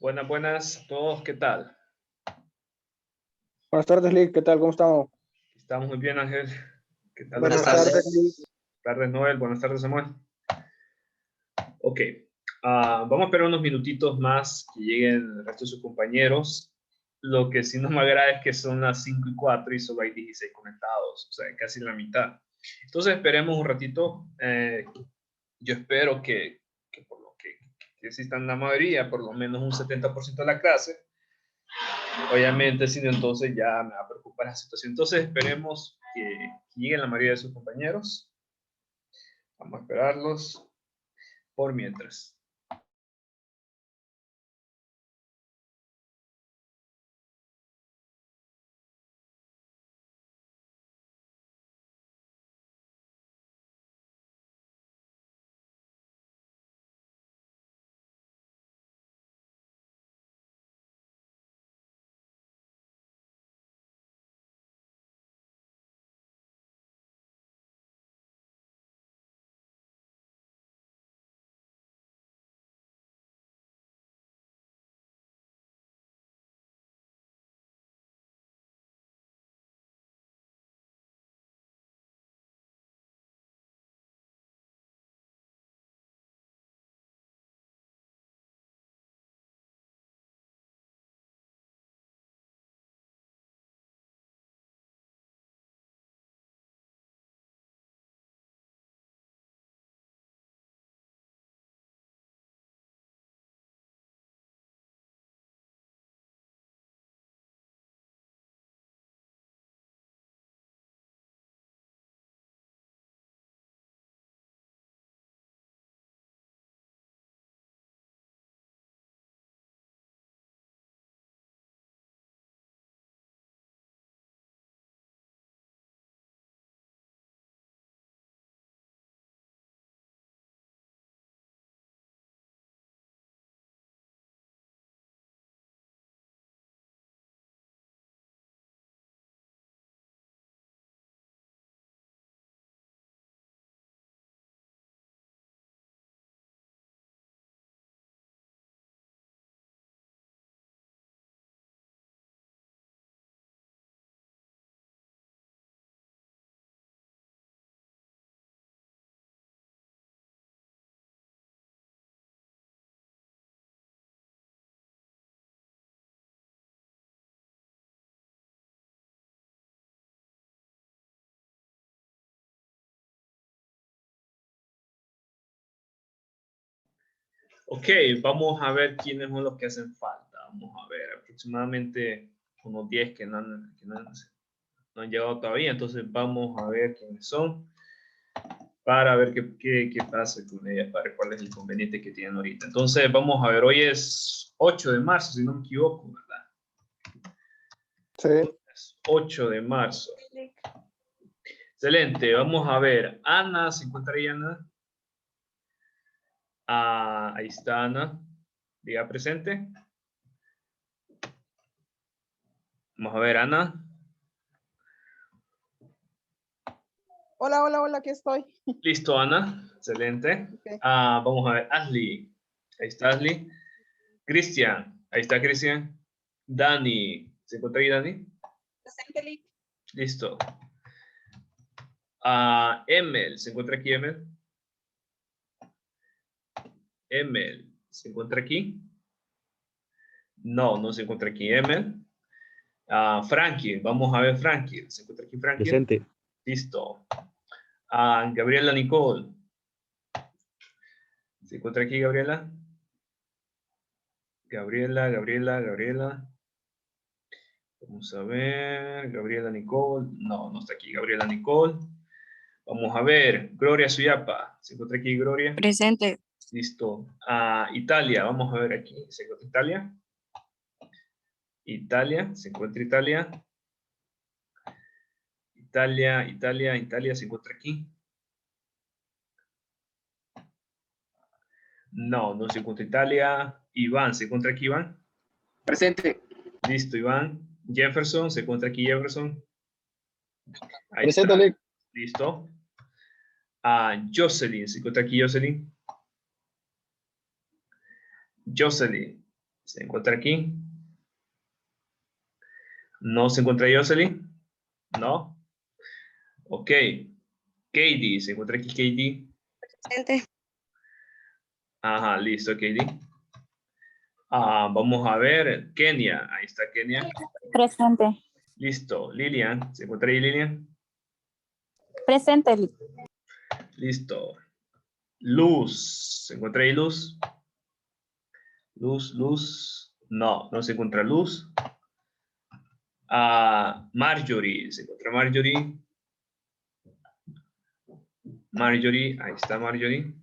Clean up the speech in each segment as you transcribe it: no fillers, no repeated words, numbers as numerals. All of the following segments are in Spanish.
Buenas, buenas a todos, ¿qué tal? Buenas tardes, Lick. ¿Qué tal? ¿Cómo estamos? Estamos muy bien, Ángel. ¿Qué tal? Buenas Buenas tardes, Lick. tardes, Noel. Buenas tardes, Samuel. Ok, vamos a esperar unos minutitos más que lleguen el resto de sus compañeros. Lo que sí no me agrada es que son las 5:04 y solo hay 16 conectados, o sea, casi la mitad. Entonces esperemos un ratito. Yo espero que por lo que existan la mayoría, por lo menos un 70% de la clase. Obviamente, si no, entonces ya me va a preocupar la situación. Entonces esperemos que lleguen la mayoría de sus compañeros. Vamos a esperarlos por mientras. Ok, vamos a ver quiénes son los que hacen falta. Vamos a ver, aproximadamente unos 10 que no han llegado todavía. Entonces vamos a ver quiénes son para ver qué pasa con ellas, para ver cuál es el inconveniente que tienen ahorita. Entonces vamos a ver, hoy es 8 de marzo, si no me equivoco, ¿verdad? Sí. 8 de marzo. Excelente, vamos a ver. Ana, ¿se encuentra ahí, Ana? Ahí está Ana. Diga presente. Vamos a ver, Ana. Hola, hola, hola, aquí estoy. Listo, Ana. Excelente. Okay. Vamos a ver, Ashley. Ahí está Ashley. Cristian. Ahí está Cristian. Dani. ¿Se encuentra ahí, Dani? Presente, Lick. Listo. Emel. ¿Se encuentra aquí, Emel? Emel. ¿Se encuentra aquí? No, no se encuentra aquí Emel. Frankie. Vamos a ver Frankie. ¿Se encuentra aquí Frankie? Presente. Listo. Gabriela Nicole. ¿Se encuentra aquí Gabriela? Gabriela. Vamos a ver. Gabriela Nicole. No, no está aquí Gabriela Nicole. Vamos a ver. Gloria Suyapa. ¿Se encuentra aquí Gloria? Presente. Listo. Italia. Vamos a ver aquí. ¿Se encuentra Italia? Italia. ¿Se encuentra Italia? Italia. ¿Se encuentra aquí? No, no se encuentra Italia. Iván, ¿se encuentra aquí Iván? Presente. Listo, Iván. Jefferson, ¿se encuentra aquí Jefferson? Ahí Presente, está. Lick. Listo. Jocelyn, ¿se encuentra aquí Jocelyn? Jocelyn, ¿Se encuentra aquí? ¿No se encuentra Jocelyn? ¿No? Ok. Katie, ¿se encuentra aquí Katie? Presente. Ajá, listo, Katie. Vamos a ver, Kenia, ahí está Kenia. Presente. Listo, Lilian, ¿se encuentra ahí Lilian? Presente. Listo. Luz, ¿se encuentra ahí Luz? Luz. No, no se encuentra Luz. Marjorie, ¿se encuentra Marjorie? Marjorie, ahí está Marjorie.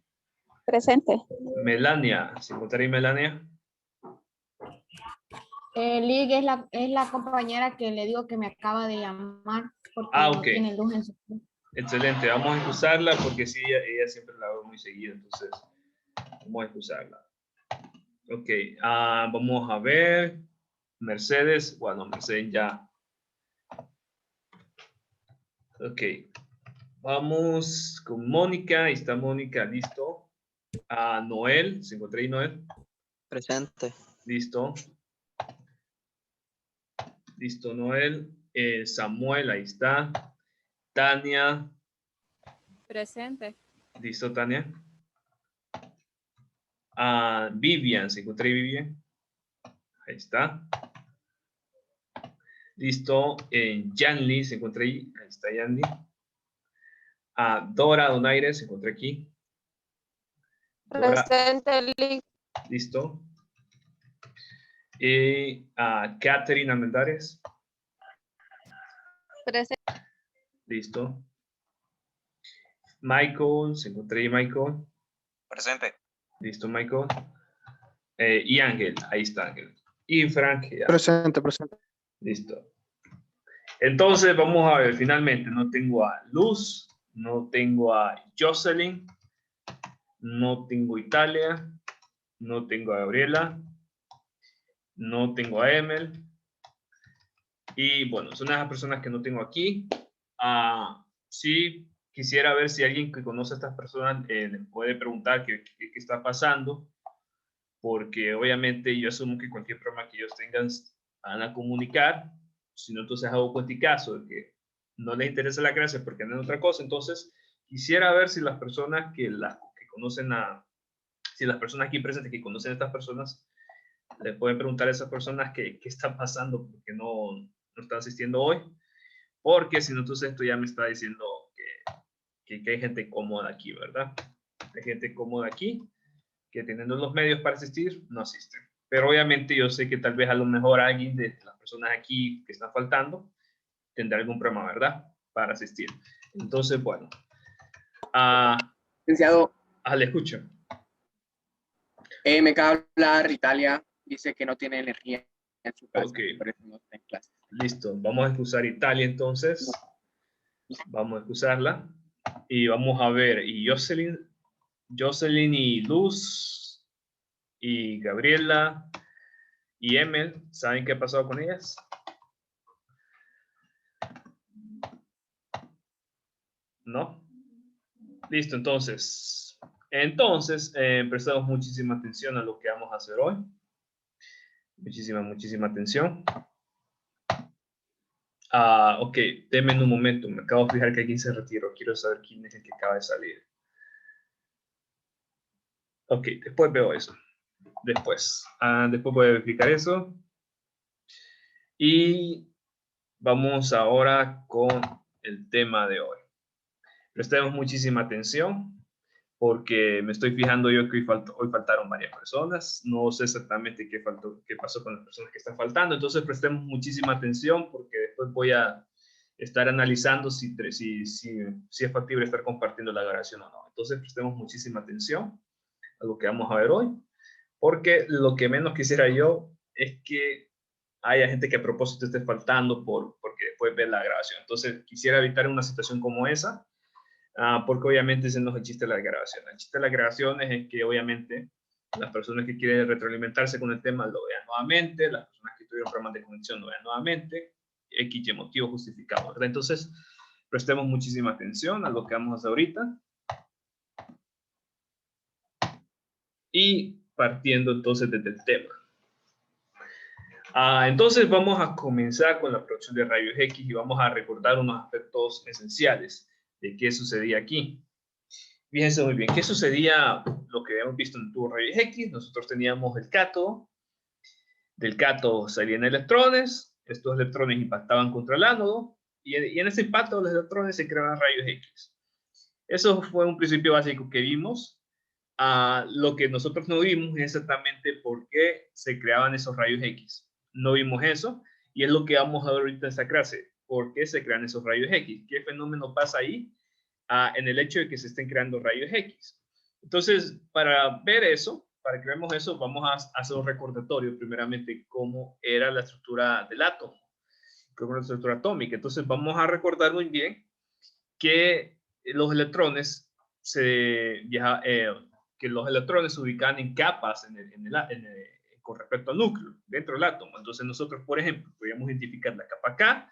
Presente. Melania, ¿se encuentra ahí Melania? Lig es la compañera que le digo que me acaba de llamar porque Ok. no tiene luz en su... Excelente, vamos a excusarla porque sí, ella siempre la veo muy seguido, entonces vamos a excusarla. Ok, vamos a ver. Mercedes, bueno, Mercedes ya. Ok, vamos con Mónica, ahí está Mónica, listo. Noel, ¿se encuentra ahí Noel? Presente. Listo. Listo, Noel. Samuel, ahí está. Tania. Presente. Listo, Tania. Vivian, ¿se encuentra ahí Vivian? Ahí está. Listo. Yanli, ¿se encuentra ahí? Ahí está Yanli. Dora Donaire, ¿se encuentra aquí? Dora, Presente, Lig. listo. Y Catherine Almendares. Presente. Listo. Michael, ¿se encuentra ahí Michael? Presente. Listo, Michael. Y Ángel, ahí está Ángel. Y Frank, ya. Presente. Listo. Entonces, vamos a ver, finalmente, no tengo a Luz, no tengo a Jocelyn, no tengo Italia, no tengo a Gabriela, no tengo a Emel. Y bueno, son las personas que no tengo aquí. Sí, quisiera ver si alguien que conoce a estas personas les puede preguntar qué está pasando, porque obviamente yo asumo que cualquier problema que ellos tengan van a comunicar, si no, entonces hago cuenta y caso de que no les interesa la clase porque andan en otra cosa. Entonces, quisiera ver si las personas que conocen si las personas aquí presentes que conocen a estas personas, les pueden preguntar a esas personas qué está pasando, porque no están asistiendo hoy, porque si no, entonces esto ya me está diciendo que hay gente cómoda aquí, ¿verdad? Hay gente cómoda aquí, que teniendo los medios para asistir, no asisten. Pero obviamente yo sé que tal vez a lo mejor alguien de las personas aquí que están faltando tendrá algún problema, ¿verdad? Para asistir. Entonces, bueno. Licenciado, Le escucho. me acaba de hablar Italia, dice que no tiene energía en su casa, Ok. por eso no está en clase. Listo. Vamos a excusar Italia entonces. Vamos a excusarla. Y vamos a ver. Y Jocelyn y Luz y Gabriela y Emel, ¿saben qué ha pasado con ellas? ¿No? Listo, entonces. Prestamos muchísima atención a lo que vamos a hacer hoy. Muchísima atención. Ok, denme un momento. Me acabo de fijar que alguien se retiró. Quiero saber quién es el que acaba de salir. Ok, después veo eso. Después voy a verificar eso. Y vamos ahora con el tema de hoy. Prestemos muchísima atención porque me estoy fijando yo que hoy faltaron varias personas. No sé exactamente qué pasó con las personas que están faltando. Entonces prestemos muchísima atención porque después voy a estar analizando si es factible estar compartiendo la grabación o no. Entonces prestemos muchísima atención a lo que vamos a ver hoy, porque lo que menos quisiera yo es que haya gente que a propósito esté faltando porque después ve la grabación. Entonces quisiera evitar una situación como esa, porque obviamente ese no es el chiste de la grabación. El chiste de las grabaciones es que obviamente las personas que quieren retroalimentarse con el tema lo vean nuevamente, las personas que tuvieron problemas de conexión lo vean nuevamente, X motivo justificado, ¿verdad? Entonces, prestemos muchísima atención a lo que vamos a hacer ahorita. Y partiendo entonces desde el tema. Entonces vamos a comenzar con la producción de rayos X y vamos a recordar unos aspectos esenciales de qué sucedía aquí. Fíjense muy bien, ¿qué sucedía? Lo que habíamos visto en el tubo rayos X, nosotros teníamos el cátodo, del cátodo salían electrones, estos electrones impactaban contra el ánodo, y en ese impacto de los electrones se creaban rayos X. Eso fue un principio básico que vimos. Lo que nosotros no vimos es exactamente por qué se creaban esos rayos X. No vimos eso, y es lo que vamos a ver ahorita en esta clase. ¿Por qué se crean esos rayos X? ¿Qué fenómeno pasa ahí en el hecho de que se estén creando rayos X? Entonces, para ver eso, para que veamos eso, vamos a hacer un recordatorio primeramente cómo era la estructura del átomo, cómo era la estructura atómica. Entonces, vamos a recordar muy bien que los electrones que los electrones se ubican en capas con respecto al núcleo, dentro del átomo. Entonces nosotros, por ejemplo, podíamos identificar la capa K,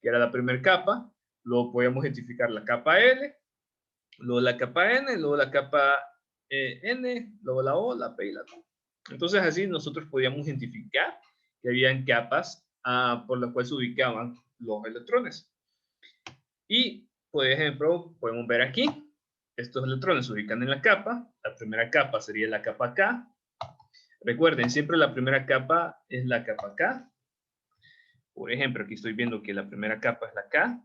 que era la primera capa, luego podíamos identificar la capa L, luego la capa N, luego la capa N, luego la O, la P y la T. Entonces así nosotros podíamos identificar que habían capas por las cuales se ubicaban los electrones. Y, por ejemplo, podemos ver aquí, estos electrones se ubican en la capa. La primera capa sería la capa K. Recuerden, siempre la primera capa es la capa K. Por ejemplo, aquí estoy viendo que la primera capa es la K.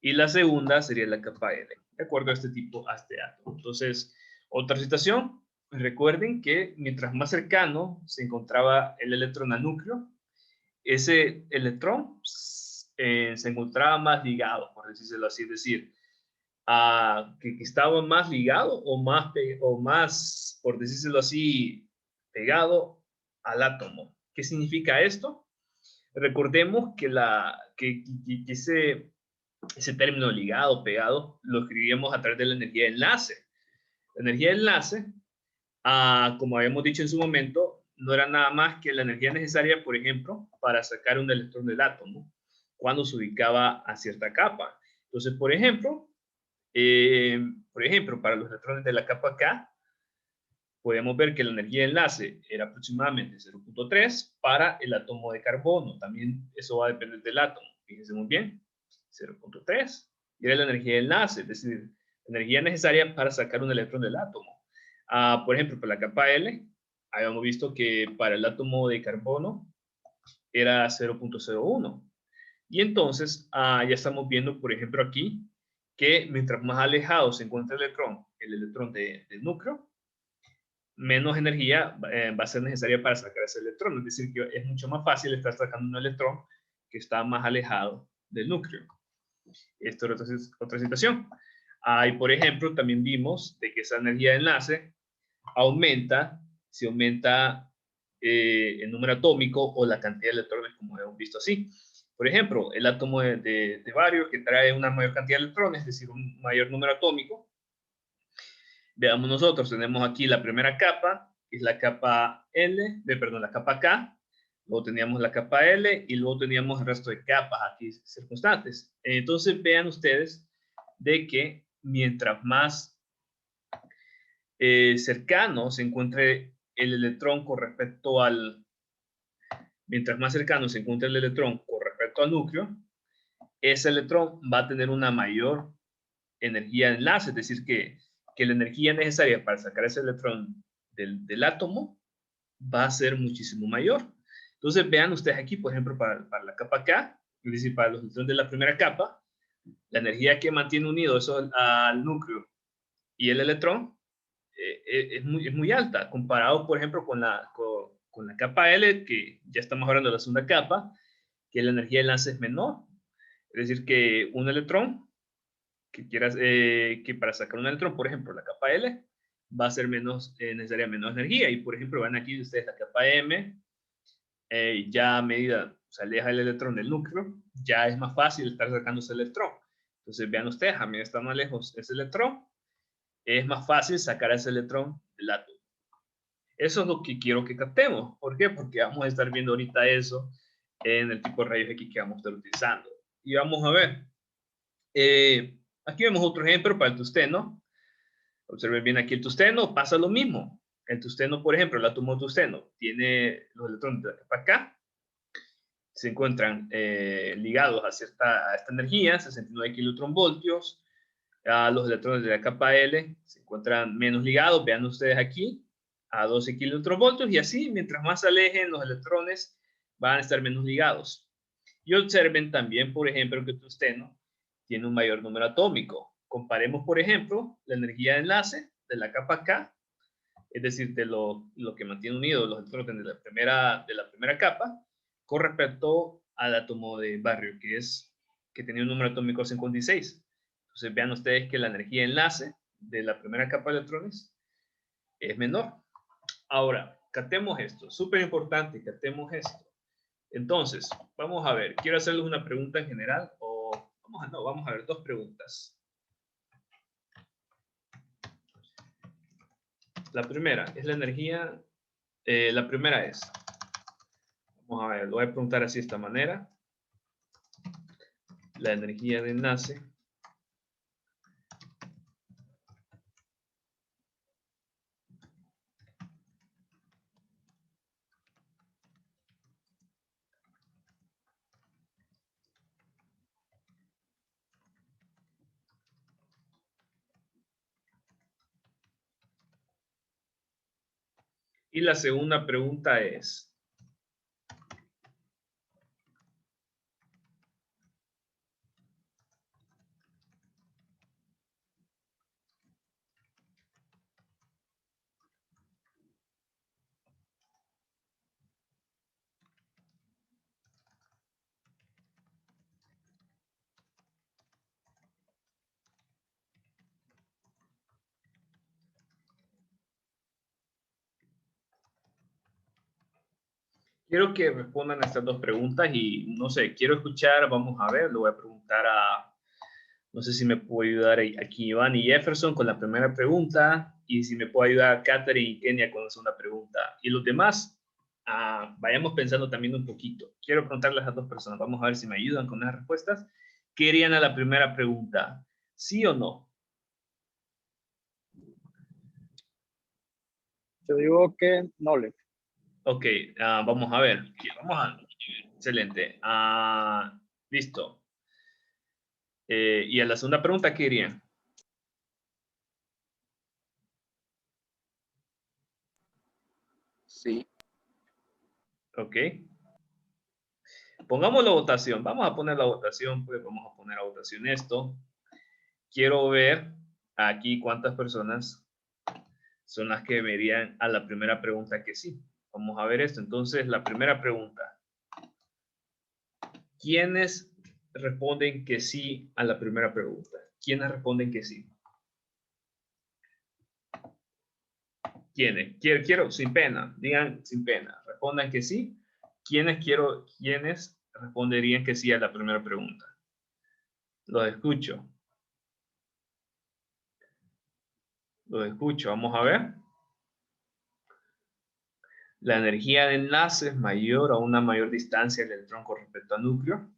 Y la segunda sería la capa L, de acuerdo a este átomo. Entonces, otra situación. Recuerden que mientras más cercano se encontraba el electrón al núcleo, ese electrón se encontraba más ligado, por decirlo así. Es decir, que estaba más ligado o más, por decirlo así, pegado al átomo. ¿Qué significa esto? Recordemos que ese término ligado, pegado, lo escribíamos a través de la energía de enlace. La energía de enlace, como habíamos dicho en su momento, no era nada más que la energía necesaria, por ejemplo, para sacar un electrón del átomo cuando se ubicaba a cierta capa. Entonces, por ejemplo, para los electrones de la capa K, podemos ver que la energía de enlace era aproximadamente 0.3 para el átomo de carbono. También eso va a depender del átomo. Fíjense muy bien, 0.3. Y era la energía de enlace, es decir, la energía necesaria para sacar un electrón del átomo. Por ejemplo, para la capa L, habíamos visto que para el átomo de carbono era 0.01. Y entonces, ya estamos viendo, por ejemplo, aquí, que mientras más alejado se encuentra el electrón del núcleo, menos energía va a ser necesaria para sacar ese electrón. Es decir, que es mucho más fácil estar sacando un electrón que está más alejado del núcleo. Esto es otra situación. Y por ejemplo, también vimos de que esa energía de enlace aumenta si aumenta el número atómico o la cantidad de electrones, como hemos visto así. Por ejemplo, el átomo de bario, que trae una mayor cantidad de electrones, es decir, un mayor número atómico. Veamos nosotros, tenemos aquí la primera capa, que es la capa la capa K. Luego teníamos la capa L y luego teníamos el resto de capas aquí circunstantes. Entonces vean ustedes de que mientras más cercano se encuentre el electrón con respecto al... Mientras más cercano se encuentre el electrón con respecto al núcleo, ese electrón va a tener una mayor energía de enlace, es decir, que la energía necesaria para sacar ese electrón del átomo va a ser muchísimo mayor. Entonces vean ustedes aquí, por ejemplo, para la capa K, es decir, para los electrones de la primera capa, la energía que mantiene unido eso al núcleo y el electrón es muy alta, comparado, por ejemplo, con la capa L, que ya estamos hablando de la segunda capa, que la energía de enlace es menor. Es decir, que un electrón que para sacar un electrón, por ejemplo, la capa L, va a ser necesaria menos energía. Y, por ejemplo, ven aquí ustedes la capa M, ya a medida se aleja el electrón del núcleo, ya es más fácil estar sacando ese electrón. Entonces, vean ustedes, a medida que está más lejos ese electrón, es más fácil sacar ese electrón del átomo. Eso es lo que quiero que captemos. ¿Por qué? Porque vamos a estar viendo ahorita eso en el tipo de rayos X que vamos a estar utilizando. Y vamos a ver. Aquí vemos otro ejemplo para el tungsteno. Observen bien aquí el tungsteno, pasa lo mismo. El tungsteno, por ejemplo, el átomo de tungsteno tiene los electrones de la capa K se encuentran ligados a esta energía, 69 kilotronvoltios. Los electrones de la capa L se encuentran menos ligados, vean ustedes aquí, a 12 kilotronvoltios, y así, mientras más se alejen los electrones, van a estar menos ligados. Y observen también, por ejemplo, que el tungsteno tiene un mayor número atómico. Comparemos, por ejemplo, la energía de enlace de la capa K, es decir, de lo que mantiene unidos los electrones de la primera capa, con respecto al átomo de bario, que tenía un número atómico 56. Entonces vean ustedes que la energía de enlace de la primera capa de electrones es menor. Ahora, captemos esto, súper importante, captemos esto. Entonces, vamos a ver, quiero hacerles una pregunta en general, o vamos a ver dos preguntas. La primera es la energía, la primera es, vamos a ver, lo voy a preguntar así de esta manera. La energía de enlace y la segunda pregunta es, quiero que respondan a estas dos preguntas y no sé, quiero escuchar, vamos a ver, lo voy a preguntar a, no sé si me puede ayudar aquí Iván y Jefferson con la primera pregunta y si me puede ayudar Catherine y Kenia con la segunda pregunta. Y los demás, vayamos pensando también un poquito. Quiero preguntarles a dos personas, vamos a ver si me ayudan con las respuestas. ¿Qué harían a la primera pregunta? ¿Sí o no? Yo digo que no le. Ok, vamos a ver. Excelente. Listo. Y a la segunda pregunta, ¿qué dirían? Sí. Ok. Pongamos la votación. Vamos a poner la votación, pues vamos a poner a votación esto. Quiero ver aquí cuántas personas son las que verían a la primera pregunta que sí. Vamos a ver esto. Entonces, la primera pregunta. ¿Quiénes responden que sí a la primera pregunta? ¿Quiénes responden que sí? ¿Quiénes? Quiero, sin pena. Digan sin pena. Respondan que sí. ¿Quiénes responderían que sí a la primera pregunta? Los escucho. Los escucho. Vamos a ver. La energía de enlace es mayor a una mayor distancia del electrón con respecto al núcleo.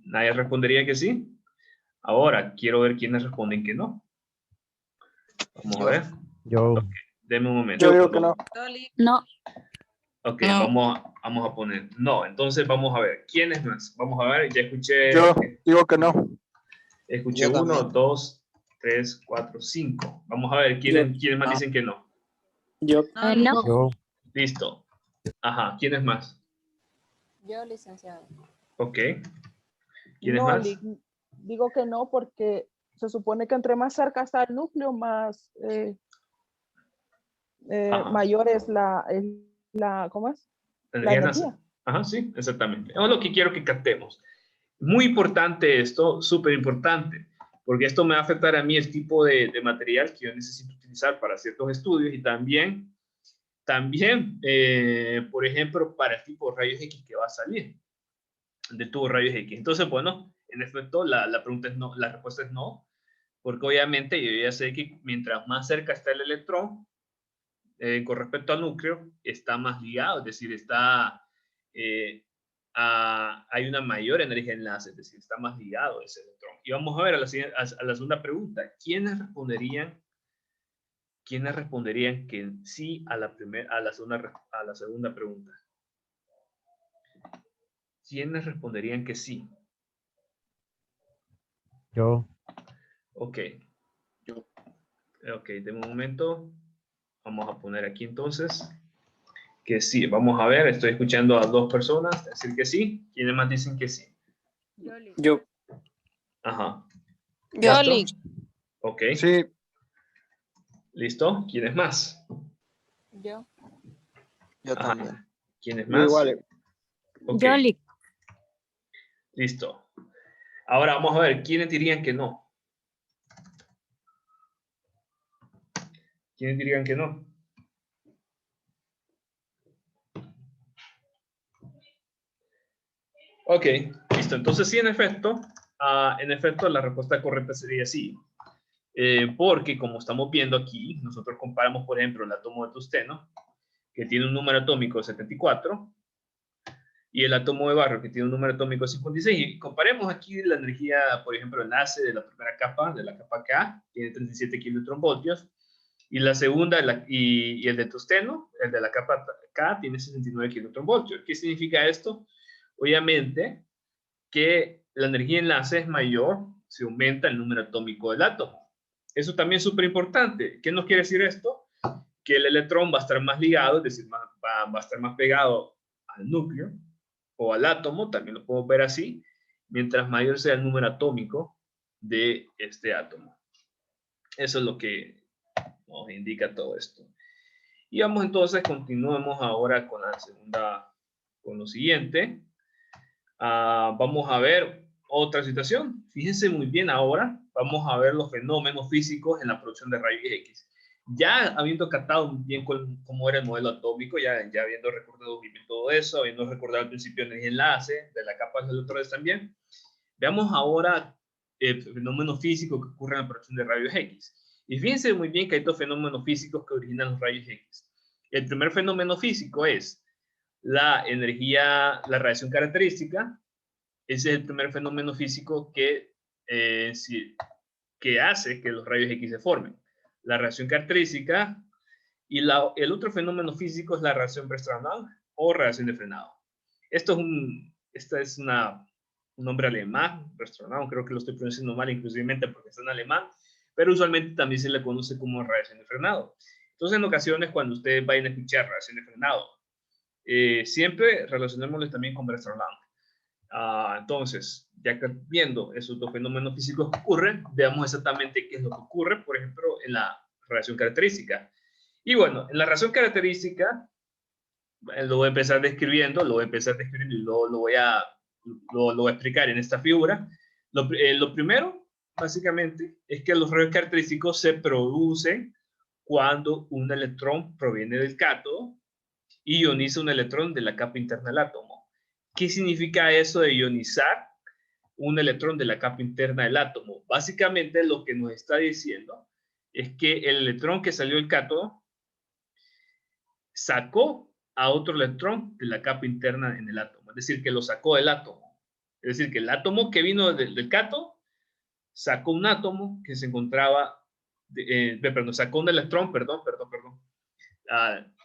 ¿Nadie respondería que sí? Ahora, quiero ver quiénes responden que no. Vamos a ver. Yo. Okay. Deme un momento. Yo digo que no. No. Ok, No. vamos a poner no. Entonces vamos a ver. ¿Quiénes más? Vamos a ver. Ya escuché. Yo digo que no. Escuché Yo 1, también. 2, 3, 4, 5. Vamos a ver. ¿Quiénes más No. dicen que no? Yo. No. Yo. Listo. Ajá. ¿Quiénes más? Yo, licenciado. Ok. ¿Quiénes No, más? digo que no porque se supone que entre más cerca está el núcleo, más Ajá. mayor es ¿cómo es? La Energía. energía. Ajá, sí, exactamente. Es lo que quiero que captemos. Muy importante esto, súper importante, porque esto me va a afectar a mí el tipo de material que yo necesito utilizar para ciertos estudios y también por ejemplo, para el tipo de rayos X que va a salir del tubo de rayos X. Entonces, bueno, en efecto, la pregunta es no, la respuesta es no, porque obviamente yo ya sé que mientras más cerca está el electrón, con respecto al núcleo, está más ligado, es decir, hay una mayor energía de enlace, es decir, está más ligado ese electrón. Y vamos a ver a la segunda pregunta. ¿Quiénes responderían que sí a la segunda pregunta? ¿Quiénes responderían que sí? Yo. Ok. Yo. Ok, denme un momento. Vamos a poner aquí entonces que sí. Vamos a ver, estoy escuchando a 2 personas decir que sí. ¿Quiénes más dicen que sí? Yo. Ajá. Yoli. ¿Listo? Ok. Sí, ¿Listo? ¿Quiénes más? Yo. Yo Ajá. también. ¿Quiénes yo más? igual. Ok. Yoli. Listo. Ahora vamos a ver, ¿quiénes dirían que no? ¿Quiénes dirían que no? Ok, listo. Entonces sí, en efecto, la respuesta correcta sería sí. Porque como estamos viendo aquí, nosotros comparamos, por ejemplo, el átomo de tungsteno, que tiene un número atómico de 74, y el átomo de barro, que tiene un número atómico de 56. Y comparemos aquí la energía, por ejemplo, el enlace de la primera capa, de la capa K, tiene 37 kilovoltios, y la segunda, y el de tungsteno, el de la capa K, tiene 69 kilovoltios. ¿Qué significa esto? Obviamente que la energía de enlace es mayor si aumenta el número atómico del átomo. Eso también es súper importante. ¿Qué nos quiere decir esto? Que el electrón va a estar más ligado, es decir, va a estar más pegado al núcleo o al átomo, también lo podemos ver así, mientras mayor sea el número atómico de este átomo. Eso es lo que nos indica todo esto. Y vamos entonces, continuemos ahora con la segunda, con lo siguiente. Vamos a ver otra situación. Fíjense muy bien ahora, vamos a ver los fenómenos físicos en la producción de rayos X. Ya habiendo captado bien cómo era el modelo atómico, ya habiendo recordado bien todo eso, habiendo recordado al principio el enlace de la capa de los electrones también, veamos ahora el fenómeno físico que ocurre en la producción de rayos X. Y fíjense muy bien que hay 2 fenómenos físicos que originan los rayos X. El primer fenómeno físico es la energía, la radiación característica. Ese es el primer fenómeno físico que hace que los rayos X se formen. La radiación característica, y el otro fenómeno físico es la radiación Bressner o radiación de frenado. Este es un nombre alemán, Bressner, creo que lo estoy pronunciando mal inclusivemente porque está en alemán, pero usualmente también se le conoce como radiación de frenado. Entonces, en ocasiones, cuando ustedes vayan a escuchar radiación de frenado, siempre relacionémoslo también con Bressner. Entonces, ya que viendo esos 2 fenómenos físicos que ocurren, veamos exactamente qué es lo que ocurre, por ejemplo, en la radiación característica. Y bueno, en la radiación característica, lo voy a empezar describiendo y lo voy a explicar en esta figura. Lo primero, básicamente, es que los rayos característicos se producen cuando un electrón proviene del cátodo y ioniza un electrón de la capa interna del átomo. ¿Qué significa eso de ionizar un electrón de la capa interna del átomo? Básicamente lo que nos está diciendo es que el electrón que salió del cátodo sacó a otro electrón de la capa interna en el átomo, es decir, que lo sacó del átomo. Es decir, que el átomo que vino del cátodo sacó un átomo que se encontraba, sacó un electrón,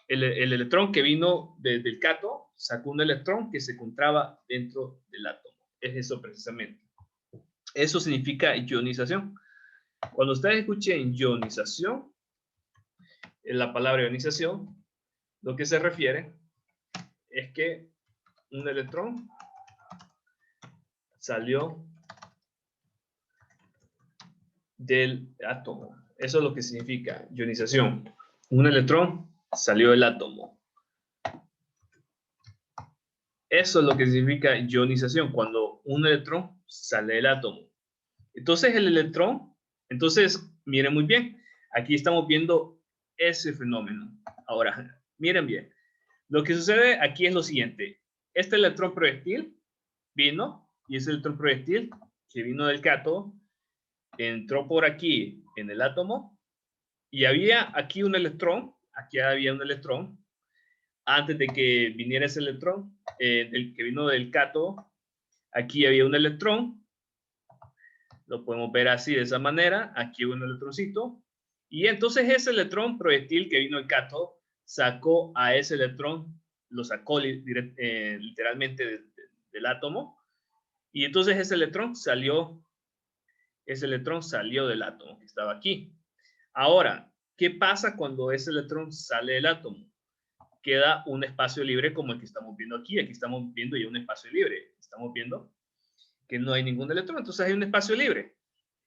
el electrón que vino del cátodo sacó un electrón que se encontraba dentro del átomo. Es eso precisamente. Eso significa ionización. Cuando ustedes escuchen ionización, en la palabra ionización, lo que se refiere es que un electrón salió del átomo. Eso es lo que significa ionización. Un electrón salió del átomo. Eso es lo que significa ionización, cuando un electrón sale del átomo. Entonces el electrón, miren muy bien, aquí estamos viendo ese fenómeno. Ahora, miren bien, lo que sucede aquí es lo siguiente. Este electrón proyectil vino, y ese electrón proyectil que vino del cátodo, entró por aquí en el átomo, y había aquí un electrón, antes de que viniera ese electrón, el que vino del cátodo, aquí había un electrón, lo podemos ver así de esa manera, aquí un electroncito, y entonces ese electrón proyectil que vino del cátodo sacó a ese electrón, lo sacó literalmente del átomo. Y entonces ese electrón salió del átomo que estaba aquí. Ahora, ¿qué pasa cuando ese electrón sale del átomo? Queda un espacio libre como el que estamos viendo aquí. Aquí estamos viendo ya un espacio libre. Estamos viendo que no hay ningún electrón, entonces hay un espacio libre.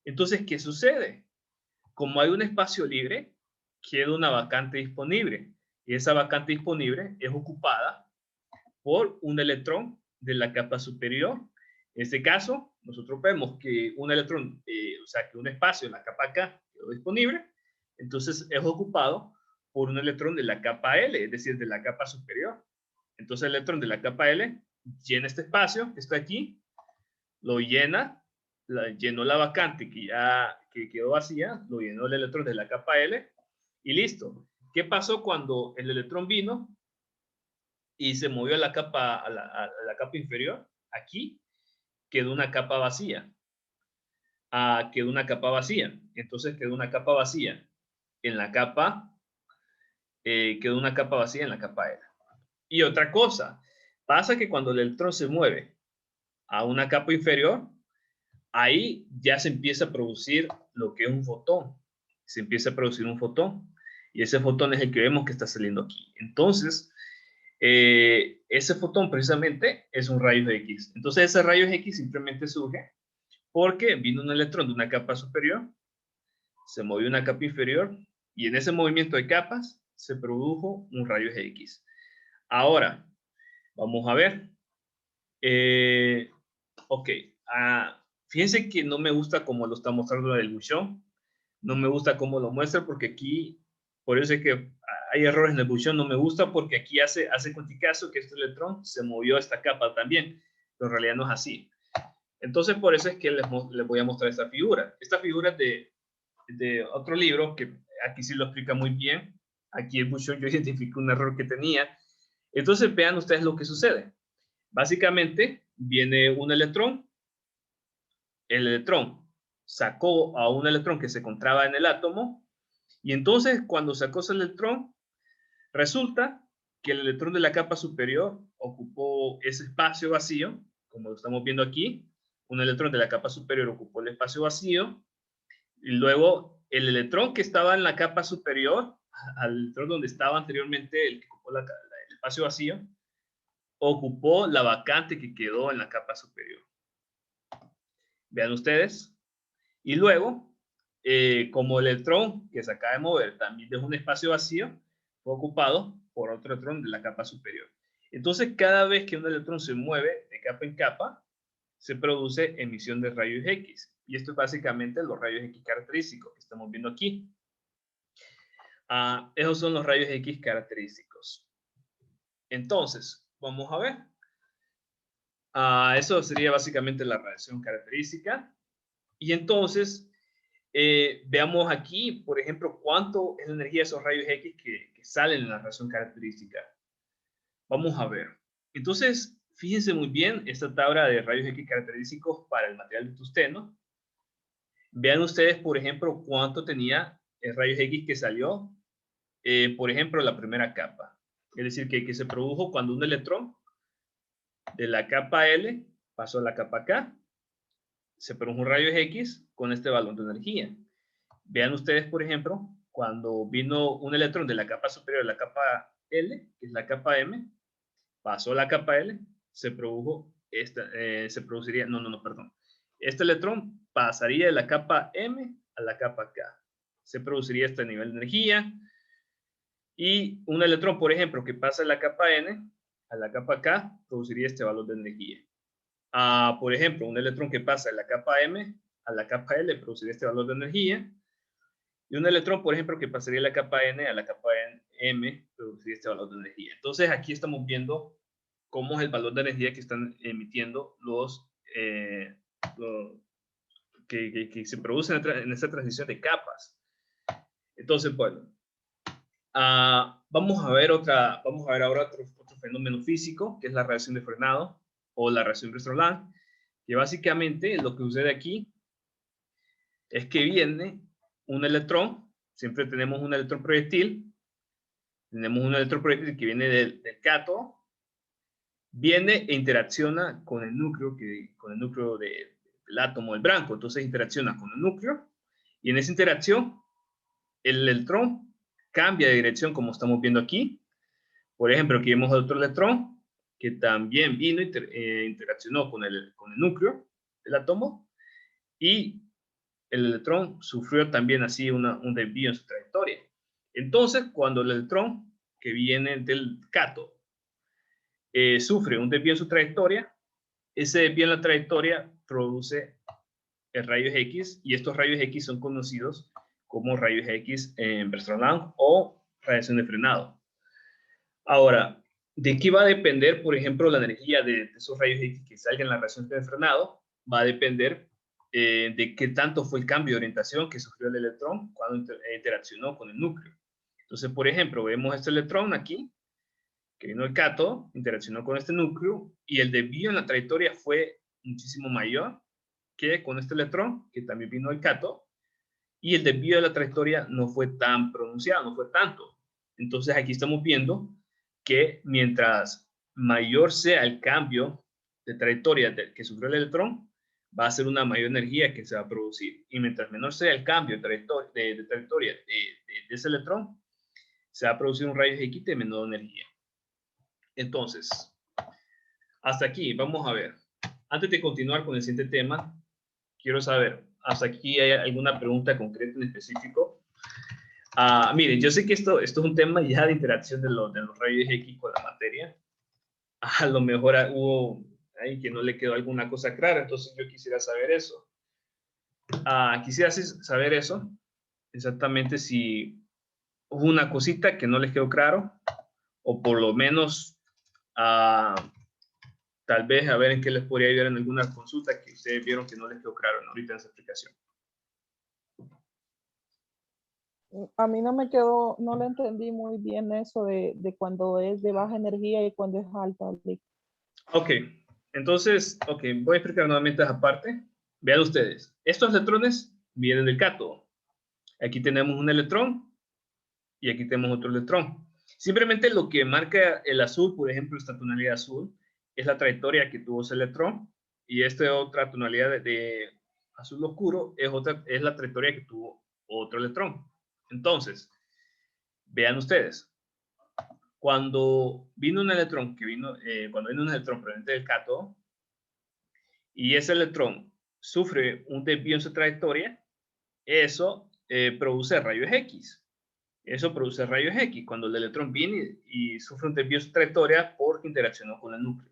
Entonces, ¿qué sucede? Como hay un espacio libre, queda una vacante disponible. Y esa vacante disponible es ocupada por un electrón de la capa superior. En este caso, nosotros vemos que un electrón, o sea, que un espacio en la capa K quedó disponible, entonces es ocupado por un electrón de la capa L, es decir, de la capa superior. Entonces el electrón de la capa L llena este espacio que está aquí, lo llena, llenó la vacante que quedó vacía, lo llenó el electrón de la capa L y listo. ¿Qué pasó cuando el electrón vino y se movió a la capa inferior? Aquí quedó una capa vacía. Quedó una capa vacía. Entonces quedó una capa vacía en la capa, quedó una capa vacía en la capa L. Y otra cosa, pasa que cuando el electrón se mueve a una capa inferior, ahí ya se empieza a producir lo que es un fotón. Se empieza a producir un fotón. Y ese fotón es el que vemos que está saliendo aquí. Entonces, ese fotón precisamente es un rayo X. Entonces, ese rayo X simplemente surge porque vino un electrón de una capa superior, se movió una capa inferior, y en ese movimiento de capas se produjo un rayo X. Ahora, vamos a ver. Ok. Fíjense que no me gusta cómo lo está mostrando la dibución. No me gusta cómo lo muestra porque aquí, por eso es que hay errores en la dibución. No me gusta porque aquí hace caso que este electrón se movió a esta capa también, pero en realidad no es así. Entonces, por eso es que les voy a mostrar esta figura. Esta figura es de otro libro que aquí sí lo explica muy bien. Aquí en dibución yo identifiqué un error que tenía. Entonces, vean ustedes lo que sucede. Básicamente, viene un electrón. El electrón sacó a un electrón que se encontraba en el átomo, y entonces cuando sacó ese electrón, resulta que el electrón de la capa superior ocupó ese espacio vacío, como lo estamos viendo aquí. Un electrón de la capa superior ocupó el espacio vacío, y luego el electrón que estaba en la capa superior, al electrón donde estaba anteriormente el que ocupó el espacio vacío, ocupó la vacante que quedó en la capa superior. Vean ustedes. Y luego, como el electrón que se acaba de mover también dejó un espacio vacío, fue ocupado por otro electrón de la capa superior. Entonces, cada vez que un electrón se mueve de capa en capa, se produce emisión de rayos X. Y esto es básicamente los rayos X característicos que estamos viendo aquí. Esos son los rayos X característicos. Entonces, vamos a ver. Eso sería básicamente la radiación característica. Y entonces, veamos aquí, por ejemplo, cuánto es la energía de esos rayos X que salen en la radiación característica. Vamos a ver. Entonces, fíjense muy bien esta tabla de rayos X característicos para el material de tungsteno. Vean ustedes, por ejemplo, cuánto tenía el rayos X que salió, por ejemplo, la primera capa. Es decir, que se produjo cuando un electrón de la capa L pasó a la capa K. Se produjo un rayo X con este valor de energía. Vean ustedes, por ejemplo, cuando vino un electrón de la capa superior de la capa L, que es la capa M, pasó a la capa L, se produjo perdón. Este electrón pasaría de la capa M a la capa K. Se produciría este nivel de energía. Y un electrón, por ejemplo, que pasa de la capa N a la capa K, produciría este valor de energía. Por ejemplo, un electrón que pasa de la capa M a la capa L produciría este valor de energía. Y un electrón, por ejemplo, que pasaría de la capa N a la capa M produciría este valor de energía. Entonces, aquí estamos viendo cómo es el valor de energía que están emitiendo que se producen en esta transición de capas. Entonces, bueno, vamos a ver ahora otro fenómeno físico, que es la reacción de frenado o la reacción Brustolán, que básicamente lo que sucede aquí es que viene un electrón, siempre tenemos un electrón proyectil, que viene del cátodo, viene e interacciona con el núcleo, del átomo del blanco. Entonces interacciona con el núcleo y en esa interacción el electrón cambia de dirección como estamos viendo aquí. Por ejemplo, aquí vemos otro electrón que también vino e interaccionó con el núcleo del átomo y el electrón sufrió también así un desvío en su trayectoria. Entonces, cuando el electrón que viene del cátodo sufre un desvío en su trayectoria, ese desvío en la trayectoria produce rayos X y estos rayos X son conocidos como rayos X en Westerland o radiación de frenado. Ahora, ¿de qué va a depender, por ejemplo, la energía de esos rayos X que salgan en la radiación de frenado? Va a depender de qué tanto fue el cambio de orientación que sufrió el electrón cuando interaccionó con el núcleo. Entonces, por ejemplo, vemos este electrón aquí, que vino del cátodo, interaccionó con este núcleo, y el desvío en la trayectoria fue muchísimo mayor que con este electrón, que también vino del cátodo, y el desvío de la trayectoria no fue tan pronunciado, no fue tanto. Entonces, aquí estamos viendo que mientras mayor sea el cambio de trayectoria que sufrió el electrón, va a ser una mayor energía que se va a producir. Y mientras menor sea el cambio de trayectoria de ese electrón, se va a producir un rayo X de menor energía. Entonces, hasta aquí, vamos a ver. Antes de continuar con el siguiente tema, quiero saber, ¿hasta aquí hay alguna pregunta concreta en específico? Miren, yo sé que esto es un tema ya de interacción de los rayos X con la materia. A lo mejor hubo ahí que no le quedó alguna cosa clara, entonces yo quisiera saber eso. Quisiera saber eso, exactamente si hubo una cosita que no les quedó claro, o por lo menos tal vez a ver en qué les podría ayudar en alguna consulta que ustedes vieron que no les quedó claro ahorita en esa explicación. A mí no me quedó, no le entendí muy bien eso de cuando es de baja energía y cuando es alta. Ok, entonces, voy a explicar nuevamente esa parte. Vean ustedes, estos electrones vienen del cátodo. Aquí tenemos un electrón y aquí tenemos otro electrón. Simplemente lo que marca el azul, por ejemplo, esta tonalidad azul, es la trayectoria que tuvo ese electrón, y esta otra tonalidad de azul oscuro es la trayectoria que tuvo otro electrón. Entonces, vean ustedes, cuando vino un electrón proveniente del cátodo y ese electrón sufre un desvío en su trayectoria, eso produce rayos X. Eso produce rayos X cuando el electrón viene y sufre un desvío en su trayectoria porque interaccionó con el núcleo.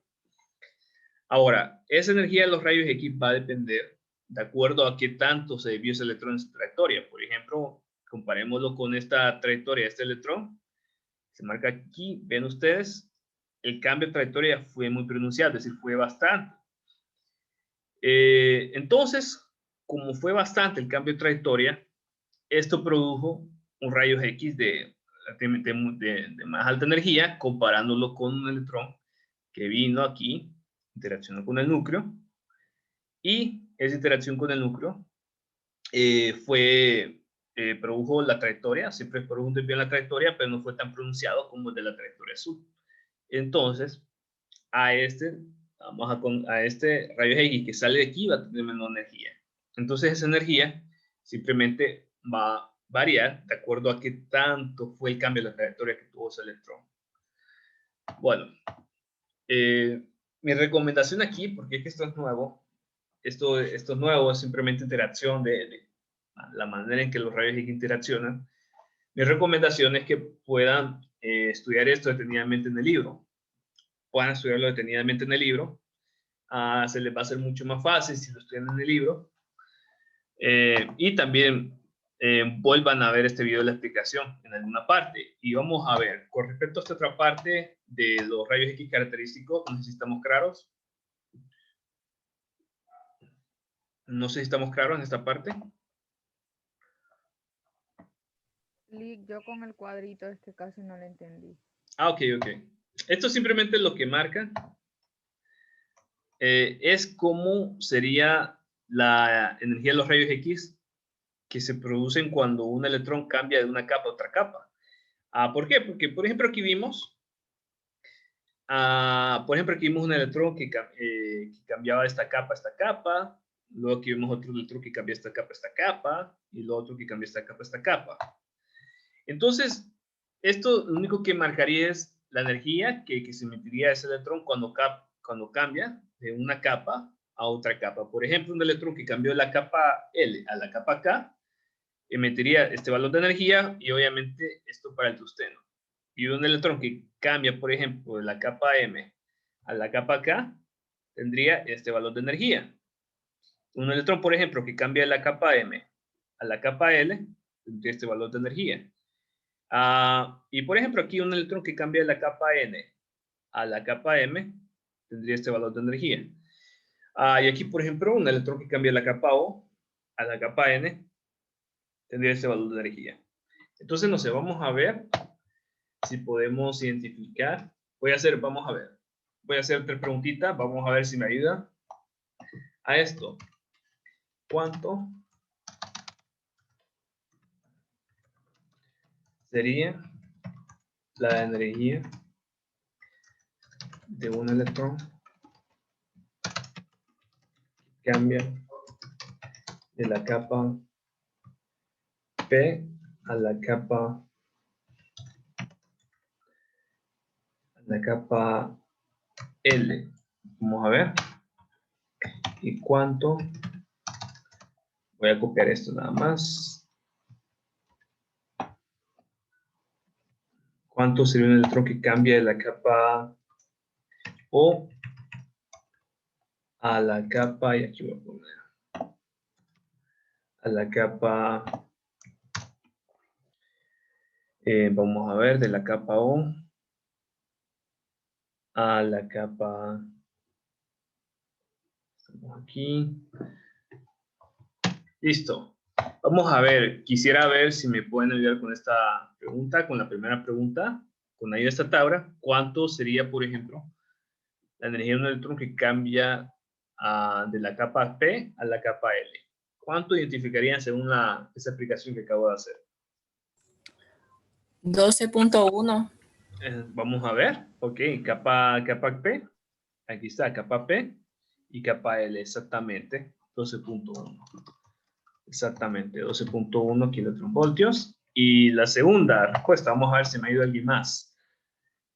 Ahora, esa energía de los rayos X va a depender de acuerdo a qué tanto se desvió ese electrón en su trayectoria. Por ejemplo, comparémoslo con esta trayectoria de este electrón. Se marca aquí, ven ustedes, el cambio de trayectoria fue muy pronunciado, es decir, fue bastante. Entonces, como fue bastante el cambio de trayectoria, esto produjo un rayo X de más alta energía, comparándolo con un electrón que vino aquí, interaccionó con el núcleo, y esa interacción con el núcleo produjo la trayectoria, siempre produjo un desvío en la trayectoria, pero no fue tan pronunciado como el de la trayectoria azul. Entonces, a este rayo X que sale de aquí va a tener menor energía. Entonces, esa energía simplemente va a variar de acuerdo a qué tanto fue el cambio de la trayectoria que tuvo ese electrón. Bueno, mi recomendación aquí, porque es que esto es nuevo, esto es nuevo, es simplemente interacción de la manera en que los rayos X interaccionan. Mi recomendación es que puedan estudiar esto detenidamente en el libro. Puedan estudiarlo detenidamente en el libro. Se les va a hacer mucho más fácil si lo estudian en el libro. Y también vuelvan a ver este video de la explicación en alguna parte. Y vamos a ver, con respecto a esta otra parte de los rayos X característicos, no sé si estamos claros. No sé si estamos claros en esta parte. Yo con el cuadrito casi no le entendí. Ok. Esto simplemente lo que marca es cómo sería la energía de los rayos X que se producen cuando un electrón cambia de una capa a otra capa. ¿Por qué? Porque, por ejemplo, aquí vimos Por ejemplo, aquí vimos un electrón que cambiaba esta capa a esta capa. Luego aquí vemos otro electrón que cambia esta capa a esta capa. Y luego otro que cambia esta capa a esta capa. Entonces, esto lo único que marcaría es la energía que se emitiría ese electrón cuando cambia de una capa a otra capa. Por ejemplo, un electrón que cambió de la capa L a la capa K emitiría este valor de energía y obviamente esto para el tungsteno. Y un electrón que cambia, por ejemplo, de la capa M a la capa K tendría este valor de energía. Un electrón, por ejemplo, que cambia de la capa M a la capa L tendría este valor de energía. Y por ejemplo, aquí un electrón que cambia de la capa N a la capa M tendría este valor de energía. Y aquí, por ejemplo, un electrón que cambia de la capa O a la capa N tendría este valor de energía. Entonces, no sé, vamos a ver si podemos identificar. Vamos a ver. Voy a hacer 3 preguntitas. Vamos a ver si me ayuda a esto. ¿Cuánto sería la energía de un electrón que cambia de la capa P a la capa L? Vamos a ver. ¿Y cuánto? Voy a copiar esto nada más. ¿Cuánto sería un electrón que cambia de la capa O a la capa, y aquí voy a poner, a la capa, vamos a ver, de la capa O a la capa, estamos aquí, listo. Vamos a ver, quisiera ver si me pueden ayudar con esta pregunta, con la primera pregunta, con ayuda de esta tabla. ¿Cuánto sería, por ejemplo, la energía de un electrón que cambia de la capa P a la capa L? ¿Cuánto identificarían según esa aplicación que acabo de hacer? 12.1. Vamos a ver, ok, capa P, aquí está, capa P y capa L, exactamente, 12.1. Exactamente, 12.1 kilovoltios. Y la segunda respuesta, vamos a ver si me ayuda alguien más.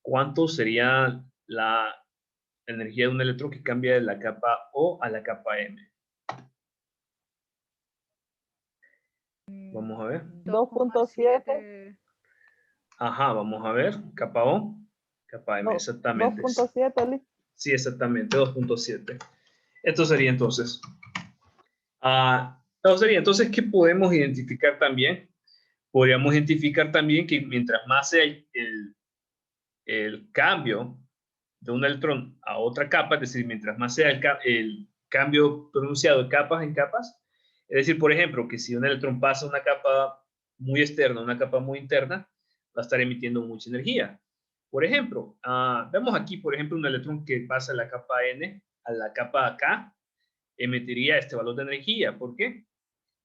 ¿Cuánto sería la energía de un electrón que cambia de la capa O a la capa M? Vamos a ver. 2.7. Ajá, vamos a ver. Capa O, capa M, exactamente. 2.7, Lick. Sí, exactamente, 2.7. Esto sería entonces. Entonces, ¿qué podemos identificar también? Podríamos identificar también que mientras más sea el cambio de un electrón a otra capa, es decir, mientras más sea el cambio pronunciado de capas en capas, es decir, por ejemplo, que si un electrón pasa a una capa muy externa a una capa muy interna, va a estar emitiendo mucha energía. Por ejemplo, vemos aquí, por ejemplo, un electrón que pasa de la capa N a la capa K, emitiría este valor de energía. ¿Por qué?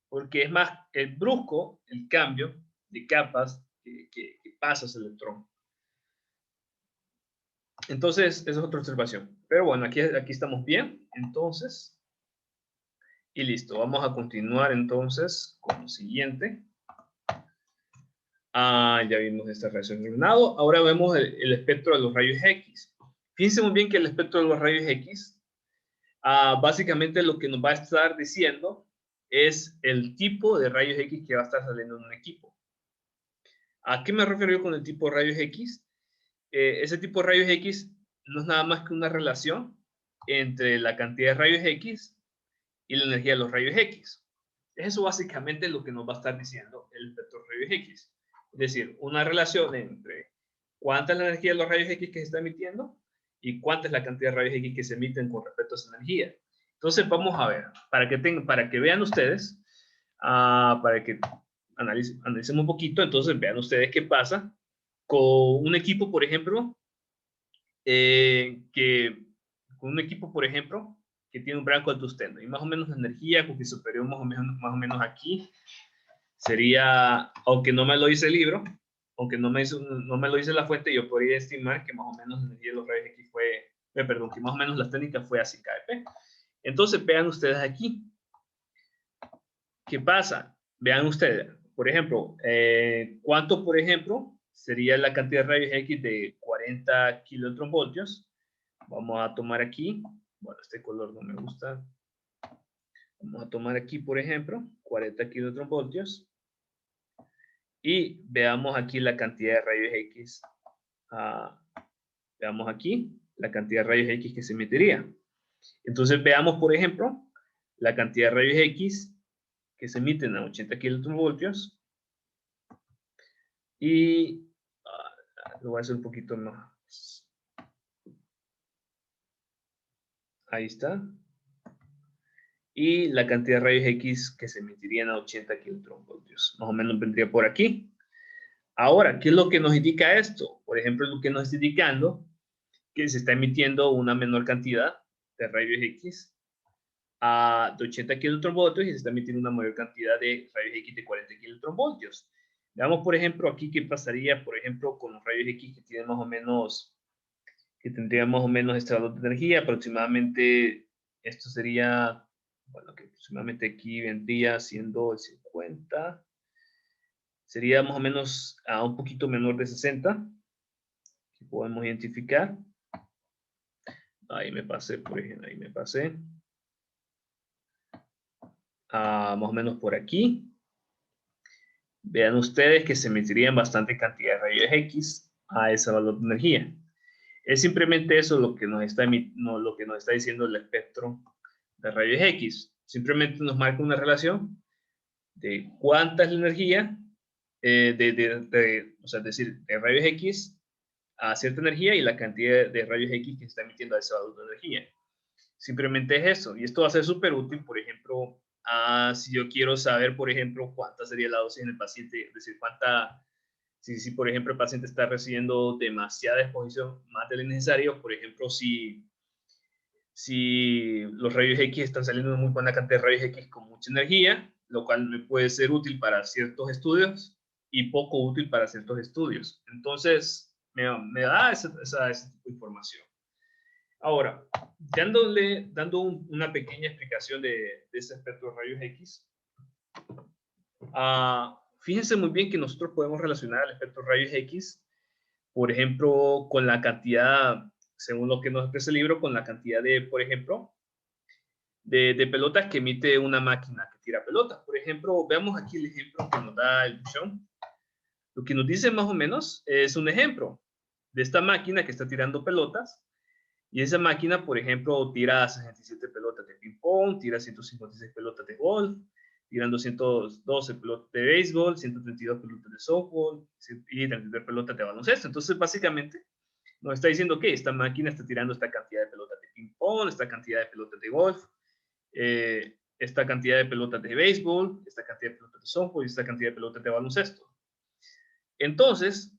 Porque es más brusco el cambio de capas que pasa ese electrón. Entonces, esa es otra observación. Pero bueno, aquí estamos bien. Entonces, y listo. Vamos a continuar entonces con lo siguiente. Ya vimos esta reacción de ordenado. Ahora vemos el espectro de los rayos X. Fíjense muy bien que el espectro de los rayos X, básicamente lo que nos va a estar diciendo es el tipo de rayos X que va a estar saliendo en un equipo. ¿A qué me refiero yo con el tipo de rayos X? Ese tipo de rayos X no es nada más que una relación entre la cantidad de rayos X y la energía de los rayos X. Eso básicamente es lo que nos va a estar diciendo el espectro de rayos X. Es decir, una relación entre cuánta es la energía de los rayos X que se está emitiendo y cuánta es la cantidad de rayos X que se emiten con respecto a esa energía. Entonces vamos a ver, para que vean ustedes, para que analicemos un poquito, entonces vean ustedes qué pasa con un equipo, por ejemplo, que tiene un blanco de tungsteno y más o menos la energía que superior más o menos aquí sería, aunque no me lo dice el libro, aunque no me lo dice la fuente, yo podría estimar que más o menos la energía de los rayos X fue, perdón, que más o menos la técnica fue así kp. Entonces, vean ustedes aquí. ¿Qué pasa? Vean ustedes, por ejemplo, ¿cuánto, por ejemplo, sería la cantidad de rayos X de 40 kilovoltios? Vamos a tomar aquí, bueno, este color no me gusta. Vamos a tomar aquí, por ejemplo, 40 kilovoltios. Y veamos aquí la cantidad de rayos X. Veamos aquí la cantidad de rayos X que se emitiría. Entonces veamos, por ejemplo, la cantidad de rayos X que se emiten a 80 kilovoltios. Y lo voy a hacer un poquito más. Ahí está. Y la cantidad de rayos X que se emitirían a 80 kilovoltios. Más o menos vendría por aquí. Ahora, ¿qué es lo que nos indica esto? Por ejemplo, lo que nos está indicando que se está emitiendo una menor cantidad de rayos X de 80 kilovoltios y se está emitiendo una mayor cantidad de rayos X de 40 kilovoltios. Veamos, por ejemplo, aquí qué pasaría, por ejemplo, con los rayos X que tienen más o menos, que tendrían más o menos este valor de energía. Aproximadamente, esto sería, bueno, que aproximadamente aquí vendría siendo el 50. Sería más o menos a un poquito menor de 60. Que podemos identificar. Ahí me pasé, por ejemplo, ahí me pasé. Más o menos por aquí. Vean ustedes que se emitirían bastante cantidad de rayos X a ese valor de energía. Es simplemente eso lo que nos está diciendo el espectro de rayos X. Simplemente nos marca una relación de cuánta es la energía, o sea, es decir, de rayos X a cierta energía y la cantidad de rayos X que se está emitiendo a ese valor de energía. Simplemente es eso. Y esto va a ser súper útil, por ejemplo, si yo quiero saber, por ejemplo, cuánta sería la dosis en el paciente, es decir, si por ejemplo, el paciente está recibiendo demasiada exposición, más de lo necesario, por ejemplo, si los rayos X están saliendo muy buena cantidad de rayos X con mucha energía, lo cual me puede ser útil para ciertos estudios y poco útil para ciertos estudios. Entonces, me da ese tipo de información. Ahora, dando una pequeña explicación de ese espectro de rayos X, fíjense muy bien que nosotros podemos relacionar el espectro de rayos X, por ejemplo, con la cantidad, según lo que nos expresa el libro, con la cantidad de, por ejemplo, de pelotas que emite una máquina que tira pelotas. Por ejemplo, veamos aquí el ejemplo que nos da el Buchon. Lo que nos dice más o menos es un ejemplo de esta máquina que está tirando pelotas. Y esa máquina, por ejemplo, tira 67 pelotas de ping-pong, tira 156 pelotas de golf, tiran 212 pelotas de béisbol, 132 pelotas de softball y 33 pelotas de baloncesto. Entonces, básicamente, nos está diciendo que esta máquina está tirando esta cantidad de pelotas de ping-pong, esta cantidad de pelotas de golf, esta cantidad de pelotas de béisbol, esta cantidad de pelotas de softball y esta cantidad de pelotas de baloncesto. Entonces,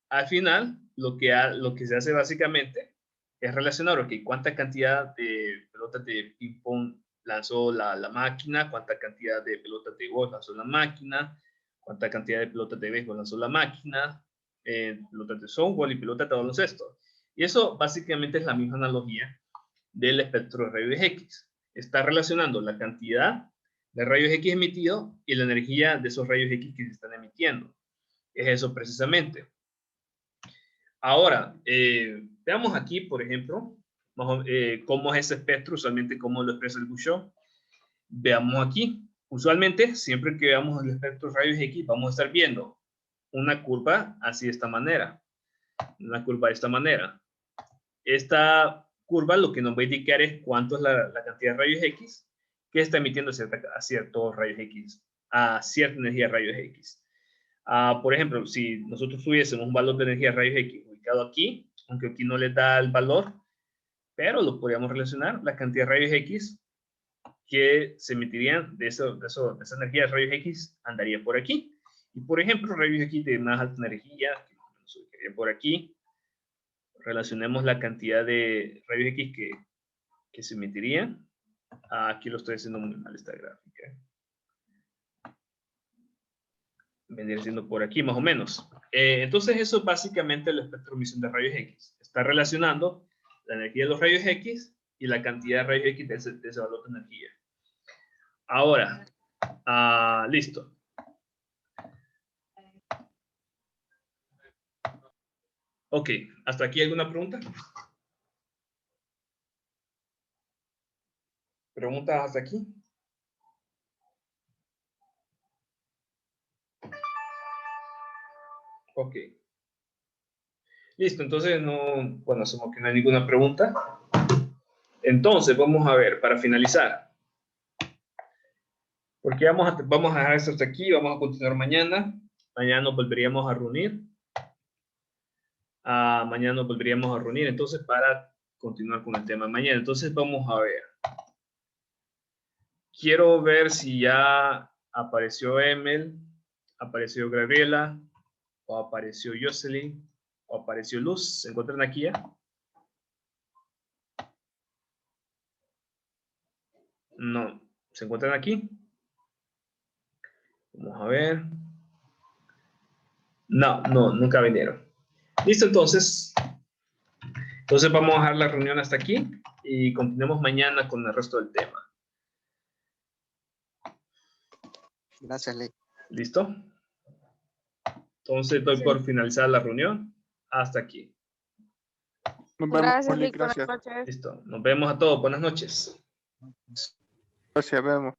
al final, lo que se hace básicamente es relacionar, ok, cuánta cantidad de pelotas de ping-pong lanzó la máquina, cuánta cantidad de pelotas de golf lanzó la máquina, cuánta cantidad de pelotas de béisbol lanzó la máquina, pelotas de softball y pelotas de baloncesto. Y eso básicamente es la misma analogía del espectro de rayos X. Está relacionando la cantidad de rayos X emitidos y la energía de esos rayos X que se están emitiendo. Es eso precisamente. Ahora, veamos aquí, por ejemplo, cómo es ese espectro, usualmente cómo lo expresa el Buchon. Veamos aquí. Usualmente, siempre que veamos el espectro de rayos X, vamos a estar viendo una curva así de esta manera. Una curva de esta manera. Esta curva lo que nos va a indicar es cuánto es la cantidad de rayos X que está emitiendo a ciertos rayos X, a cierta energía de rayos X. Por ejemplo, si nosotros tuviésemos un valor de energía de rayos X ubicado aquí, aunque aquí no les da el valor, pero lo podríamos relacionar, la cantidad de rayos X que se emitirían de esa energía de rayos X andaría por aquí. Y por ejemplo, rayos X de más alta energía, que más o menos ubicaría por aquí, relacionemos la cantidad de rayos X que se emitirían. Aquí lo estoy haciendo muy mal esta gráfica. Vendría siendo por aquí, más o menos. Entonces, eso es básicamente el espectro de emisión de rayos X. Está relacionando la energía de los rayos X y la cantidad de rayos X de ese valor de energía. Ahora, listo. Ok, ¿hasta aquí alguna pregunta? ¿Preguntas hasta aquí? Ok. Listo, entonces no, bueno, asumo que no hay ninguna pregunta. Entonces, vamos a ver, para finalizar. Porque vamos a dejar esto hasta aquí, vamos a continuar mañana. Mañana nos volveríamos a reunir. Mañana nos volveríamos a reunir, entonces, para continuar con el tema mañana. Entonces, vamos a ver. Quiero ver si ya apareció Emel, apareció Gabriela, o apareció Jocelyn, o apareció Luz. ¿Se encuentran aquí ya? No. ¿Se encuentran aquí? Vamos a ver. No, nunca vinieron. Listo, entonces. Entonces vamos a dejar la reunión hasta aquí y continuemos mañana con el resto del tema. Gracias, Lee. ¿Listo? Entonces doy por finalizar la reunión. Hasta aquí. Nos vemos, Gracias, Lick, Lick. Buenas gracias. noches. Listo. Nos vemos a todos. Buenas noches. Gracias, vemos.